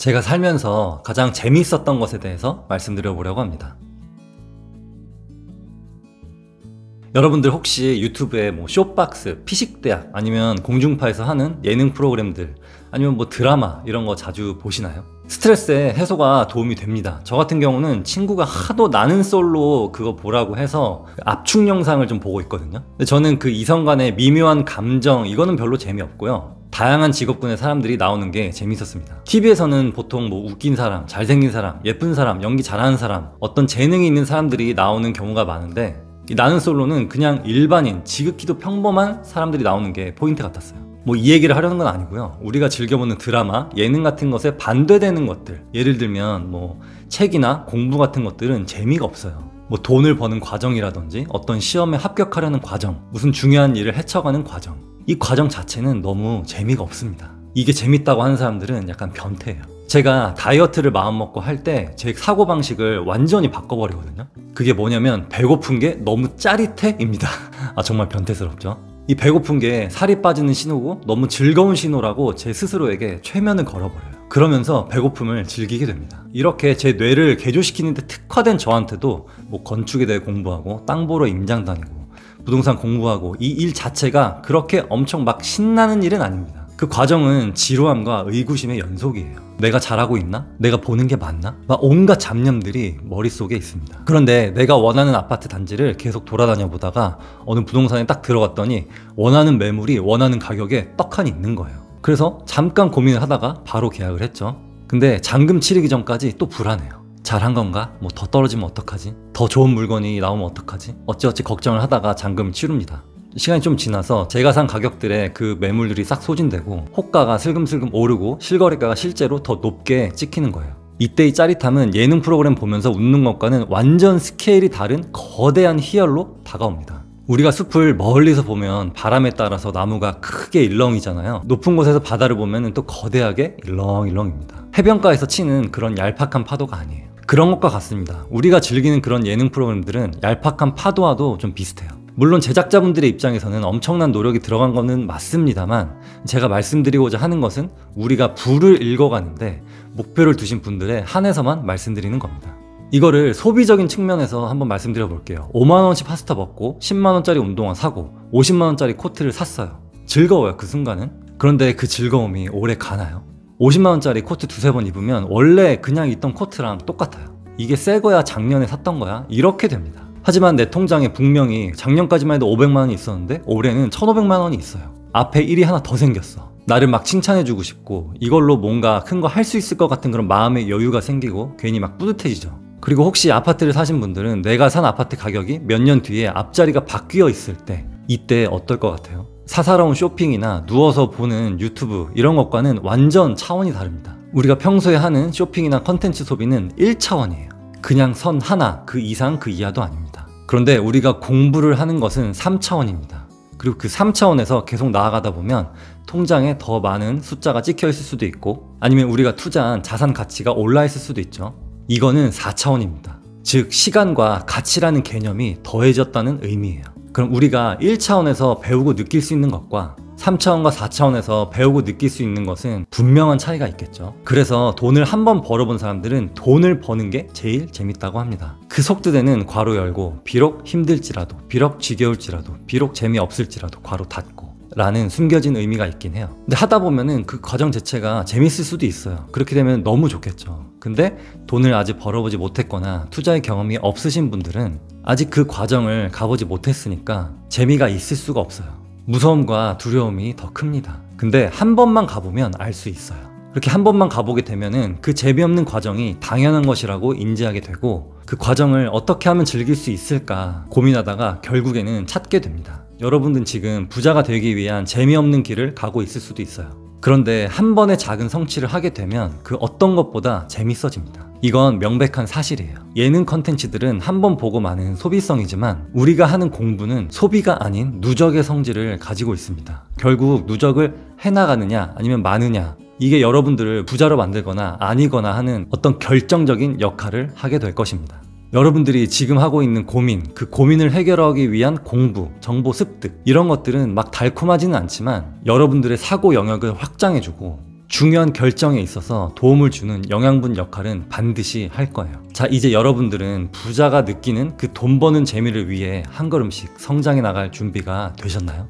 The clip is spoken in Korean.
제가 살면서 가장 재미있었던 것에 대해서 말씀드려 보려고 합니다. 여러분들 혹시 유튜브에 쇼박스, 피식대학 아니면 공중파에서 하는 예능 프로그램들 아니면 드라마 이런 거 자주 보시나요? 스트레스의 해소가 도움이 됩니다. 저 같은 경우는 친구가 하도 나는 솔로 그거 보라고 해서 압축 영상을 좀 보고 있거든요. 근데 저는 그 이성 간의 미묘한 감정 이거는 별로 재미없고요. 다양한 직업군의 사람들이 나오는 게 재밌었습니다. TV에서는 보통 웃긴 사람, 잘생긴 사람, 예쁜 사람, 연기 잘하는 사람, 어떤 재능이 있는 사람들이 나오는 경우가 많은데 이 나는 솔로는 그냥 일반인, 지극히도 평범한 사람들이 나오는 게 포인트 같았어요. 이 얘기를 하려는 건 아니고요. 우리가 즐겨보는 드라마, 예능 같은 것에 반대되는 것들, 예를 들면 책이나 공부 같은 것들은 재미가 없어요. 돈을 버는 과정이라든지 어떤 시험에 합격하려는 과정, 무슨 중요한 일을 헤쳐가는 과정, 이 과정 자체는 너무 재미가 없습니다. 이게 재밌다고 하는 사람들은 약간 변태예요. 제가 다이어트를 마음먹고 할 때 제 사고방식을 완전히 바꿔버리거든요. 그게 뭐냐면 배고픈 게 너무 짜릿해? 입니다. 정말 변태스럽죠? 이 배고픈 게 살이 빠지는 신호고 너무 즐거운 신호라고 제 스스로에게 최면을 걸어버려요. 그러면서 배고픔을 즐기게 됩니다. 이렇게 제 뇌를 개조시키는 데 특화된 저한테도 건축에 대해 공부하고 땅 보러 임장 다니고 부동산 공부하고 이 일 자체가 그렇게 엄청 신나는 일은 아닙니다. 그 과정은 지루함과 의구심의 연속이에요. 내가 잘하고 있나? 내가 보는 게 맞나? 온갖 잡념들이 머릿속에 있습니다. 그런데 내가 원하는 아파트 단지를 계속 돌아다녀 보다가 어느 부동산에 딱 들어갔더니 원하는 매물이 원하는 가격에 떡하니 있는 거예요. 그래서 잠깐 고민을 하다가 바로 계약을 했죠. 근데 잔금 치르기 전까지 또 불안해요. 잘한 건가? 더 떨어지면 어떡하지? 더 좋은 물건이 나오면 어떡하지? 어찌어찌 걱정을 하다가 잔금을 치릅니다. 시간이 좀 지나서 제가 산 가격들에 그 매물들이 싹 소진되고 호가가 슬금슬금 오르고 실거래가가 실제로 더 높게 찍히는 거예요. 이때의 짜릿함은 예능 프로그램 보면서 웃는 것과는 완전 스케일이 다른 거대한 희열로 다가옵니다. 우리가 숲을 멀리서 보면 바람에 따라서 나무가 크게 일렁이잖아요. 높은 곳에서 바다를 보면 또 거대하게 일렁일렁입니다. 해변가에서 치는 그런 얄팍한 파도가 아니에요. 그런 것과 같습니다. 우리가 즐기는 그런 예능 프로그램들은 얄팍한 파도와도 좀 비슷해요. 물론 제작자분들의 입장에서는 엄청난 노력이 들어간 거는 맞습니다만 제가 말씀드리고자 하는 것은 우리가 부를 읽어가는데 목표를 두신 분들에 한해서만 말씀드리는 겁니다. 이거를 소비적인 측면에서 한번 말씀드려 볼게요. 5만원치 파스타 먹고 10만원짜리 운동화 사고 50만원짜리 코트를 샀어요. 즐거워요, 그 순간은. 그런데 그 즐거움이 오래 가나요? 50만원짜리 코트 두세 번 입으면 원래 그냥 있던 코트랑 똑같아요. 이게 새 거야 작년에 샀던 거야? 이렇게 됩니다. 하지만 내 통장에 분명히 작년까지만 해도 500만원이 있었는데 올해는 1500만원이 있어요. 앞에 1이 하나 더 생겼어. 나를 칭찬해주고 싶고 이걸로 뭔가 큰 거 할 수 있을 것 같은 그런 마음의 여유가 생기고 괜히 뿌듯해지죠. 그리고 혹시 아파트를 사신 분들은 내가 산 아파트 가격이 몇 년 뒤에 앞자리가 바뀌어 있을 때 이때 어떨 것 같아요? 사사로운 쇼핑이나 누워서 보는 유튜브 이런 것과는 완전 차원이 다릅니다. 우리가 평소에 하는 쇼핑이나 컨텐츠 소비는 1차원이에요. 그냥 선 하나, 그 이상 그 이하도 아닙니다. 그런데 우리가 공부를 하는 것은 3차원입니다. 그리고 그 3차원에서 계속 나아가다 보면 통장에 더 많은 숫자가 찍혀 있을 수도 있고 아니면 우리가 투자한 자산 가치가 올라 있을 수도 있죠. 이거는 4차원입니다. 즉 시간과 가치라는 개념이 더해졌다는 의미예요. 그럼 우리가 1차원에서 배우고 느낄 수 있는 것과 3차원과 4차원에서 배우고 느낄 수 있는 것은 분명한 차이가 있겠죠. 그래서 돈을 한번 벌어본 사람들은 돈을 버는 게 제일 재밌다고 합니다. 그 속뜻에는 괄호 열고 비록 힘들지라도 비록 지겨울지라도 비록 재미없을지라도 괄호 닫고 라는 숨겨진 의미가 있긴 해요. 근데 하다 보면은 그 과정 자체가 재밌을 수도 있어요. 그렇게 되면 너무 좋겠죠. 근데 돈을 아직 벌어보지 못했거나 투자의 경험이 없으신 분들은 아직 그 과정을 가보지 못했으니까 재미가 있을 수가 없어요. 무서움과 두려움이 더 큽니다. 근데 한 번만 가보면 알 수 있어요. 그렇게 한 번만 가보게 되면은 그 재미없는 과정이 당연한 것이라고 인지하게 되고 그 과정을 어떻게 하면 즐길 수 있을까 고민하다가 결국에는 찾게 됩니다. 여러분들은 지금 부자가 되기 위한 재미없는 길을 가고 있을 수도 있어요. 그런데 한 번의 작은 성취를 하게 되면 그 어떤 것보다 재밌어집니다. 이건 명백한 사실이에요. 예능 컨텐츠들은 한 번 보고 마는 소비성이지만 우리가 하는 공부는 소비가 아닌 누적의 성질을 가지고 있습니다. 결국 누적을 해나가느냐 아니면 마느냐 이게 여러분들을 부자로 만들거나 아니거나 하는 어떤 결정적인 역할을 하게 될 것입니다. 여러분들이 지금 하고 있는 고민, 그 고민을 해결하기 위한 공부, 정보 습득 이런 것들은 달콤하지는 않지만 여러분들의 사고 영역을 확장해주고 중요한 결정에 있어서 도움을 주는 영양분 역할은 반드시 할 거예요. 자, 이제 여러분들은 부자가 느끼는 그 돈 버는 재미를 위해 한 걸음씩 성장해 나갈 준비가 되셨나요?